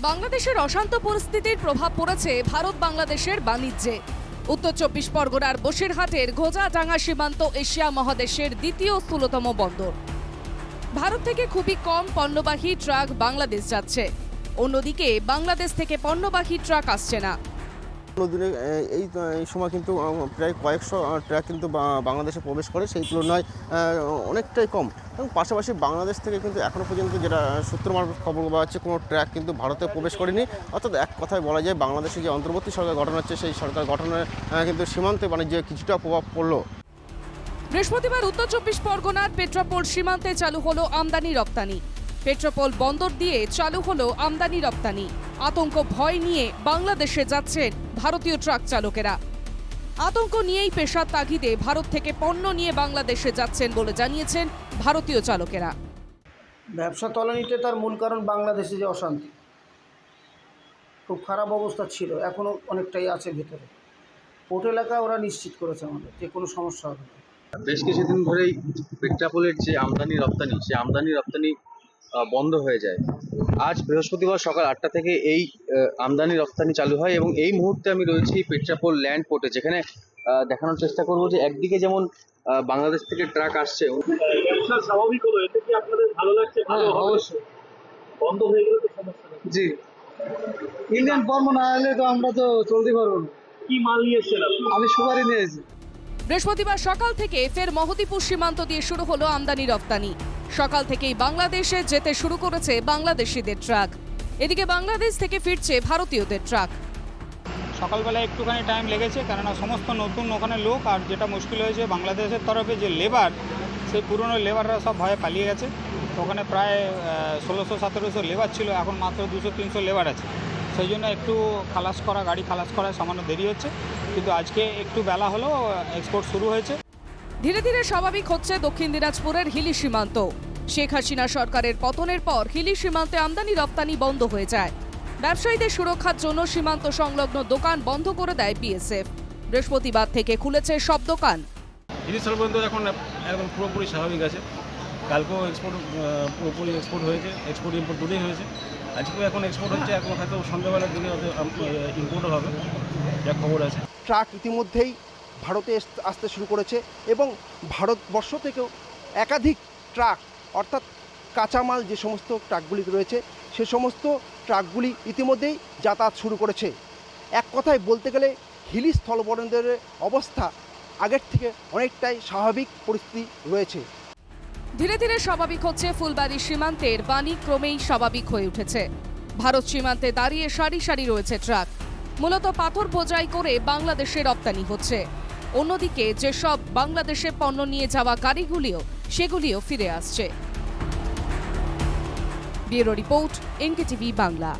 বাংলাদেশের অশান্ত পরিস্থিতির প্রভাব পড়েছে ভারত বাংলাদেশের বাণিজ্যে। উত্তর চব্বিশ পরগনার বসিরহাটের ঘোজাডাঙ্গা সীমান্ত এশিয়া মহাদেশের দ্বিতীয় স্থূলতম বন্দর। ভারত থেকে খুবই কম পণ্যবাহী ট্রাক বাংলাদেশ যাচ্ছে, অন্যদিকে বাংলাদেশ থেকে পণ্যবাহী ট্রাক আসছে না। দিনে এই সময় কিন্তু প্রায় কয়েকশো ট্রাক কিন্তু বাংলাদেশে প্রবেশ করে, সেই তুলনায় অনেকটাই কম। এবং পাশাপাশি বাংলাদেশ থেকে কিন্তু এখনও পর্যন্ত যেটা সূত্র মারফত খবর পাওয়া যাচ্ছে, কোনো ট্রাক কিন্তু ভারতে প্রবেশ করেনি। অর্থাৎ এক কথায় বলা যায় বাংলাদেশে যে অন্তর্বর্তী সরকার গঠন হচ্ছে, সেই সরকার গঠনের কিন্তু সীমান্তে বাণিজ্যে কিছুটা প্রভাব পড়ল। বৃহস্পতিবার উত্তর চব্বিশ পরগনার পেট্রাপোল সীমান্তে চালু হলো আমদানি রপ্তানি। পেট্রাপোল বন্দর দিয়ে চালু হলো আমদানি রপ্তানি। আতঙ্ক ভয় নিয়ে বাংলাদেশে যাচ্ছেন ভারতীয় ট্রাক চালকেরা। আতঙ্ক নিয়েই পেশার তাগিদে ভারত থেকে পণ্য নিয়ে বাংলাদেশে যাচ্ছেন বলে জানিয়েছেন ভারতীয় চালকেরা। ব্যবসা তলানিতে তার মূল কারণ বাংলাদেশে যে অশান্তি, খুব খারাপ অবস্থা ছিল, এখনও অনেকটাই আছে ভেতরে। পোর্ট এলাকা ওরা নিশ্চিত করেছে আমাদের যে কোনো সমস্যা হবে না। বেশ কিছুদিন ধরেই পেট্রাপোলের যে আমদানি রপ্তানি, সে আমদানি রপ্তানি বন্ধ হয়ে যায়। আজ বৃহস্পতিবার সকাল 8টা থেকে এই আমদানি রপ্তানি চালু হয় এবং এই মুহূর্তে আমি রয়েছি পেট্রাপোল ল্যান্ড পোর্টে, যেখানে দেখানোর চেষ্টা করব যে একদিকে যেমন বাংলাদেশ থেকে ট্রাক আসছে। ব্যবসা স্বাভাবিক হলো, এতে কি আপনাদের ভালো লাগছে? ভালো, অবশ্যই। বন্ধ হয়ে গেলে তো সমস্যা নেই। জি, ইন্ডিয়ান পণ্য না এলে তো আমরা তো চলতে পারবো না। কি মাল নিয়ে এসেছেন আপনি? আমি সুপারি নিয়েছি। বৃহস্পতিবার সকাল থেকে ফের মহদীপুর সীমান্ত দিয়ে শুরু হলো আমদানি রপ্তানি। সকাল থেকেই বাংলাদেশে যেতে শুরু করেছে বাংলাদেশিদের ট্রাক। এদিকে বাংলাদেশ থেকে ফিরছে ভারতীয়দের ট্রাক। সকালবেলা একটুখানি টাইম লেগেছে, কেননা সমস্ত নতুন ওখানে লোক, আর যেটা মুশকিল হয়েছে বাংলাদেশের তরফে যে লেবার, সেই পুরনো লেবাররা সব ভয়ে পালিয়ে গেছে। ওখানে প্রায় 1600-1700 লেবার ছিল, এখন মাত্র 200-300 লেবার আছে। সেই জন্য একটু গাড়ি খালাস করা সামান্য দেরি হচ্ছে, কিন্তু আজকে একটু বেলা হলো, এক্সপোর্ট শুরু হয়েছে। ধীরে ধীরে স্বাভাবিক হচ্ছে দক্ষিণ দিনাজপুরের হিলি সীমান্ত। শেখ হাসিনা সরকারের পতনের পর হিলি সীমান্তে আমদানি রপ্তানি বন্ধ হয়ে যায়। ব্যবসায়ীদের সুরক্ষার জন্য সীমান্ত সংলগ্ন দোকান বন্ধ করে দেয় বিএসএফ। বৃহস্পতিবার থেকে খুলেছে সব দোকান। হিলি বন্দর এখন একদম পুরোপুরি স্বাভাবিক আছে। কালকেও পুরোপুরি এক্সপোর্ট হয়েছে, এক্সপোর্ট ইম্পোর্ট দুটোই হয়েছে। আজকেও এখন এক্সপোর্ট হচ্ছে, এখন হয়তো সন্ধ্যাবেলার দিকে ইম্পোর্টও হবে, যা খবর আছে। ট্রাক ইতিমধ্যেই ভারতে আসতে শুরু করেছে এবং ভারতবর্ষ থেকেও একাধিক ট্রাক, অর্থাৎ কাঁচামাল যে সমস্ত ট্রাকগুলি রয়েছে, সে সমস্ত ট্রাকগুলি ইতিমধ্যেই যাতায়াত শুরু করেছে। এক কথায় বলতে গেলে হিলি স্থলবন্দরের অবস্থা আগের থেকে অনেকটাই স্বাভাবিক পরিস্থিতি রয়েছে। ধীরে ধীরে স্বাভাবিক হচ্ছে ফুলবাড়ি সীমান্তের বাণী, ক্রমেই স্বাভাবিক হয়ে উঠেছে। ভারত সীমান্তে দাঁড়িয়ে সারি সারি রয়েছে ট্রাক, মূলত পাথর বোঝাই করে বাংলাদেশে রপ্তানি হচ্ছে। অন্যদিকে যেসব বাংলাদেশে পণ্য নিয়ে যাওয়া সেগুলিও ফিরে আসছে। Bureau report, NKTV Bangla.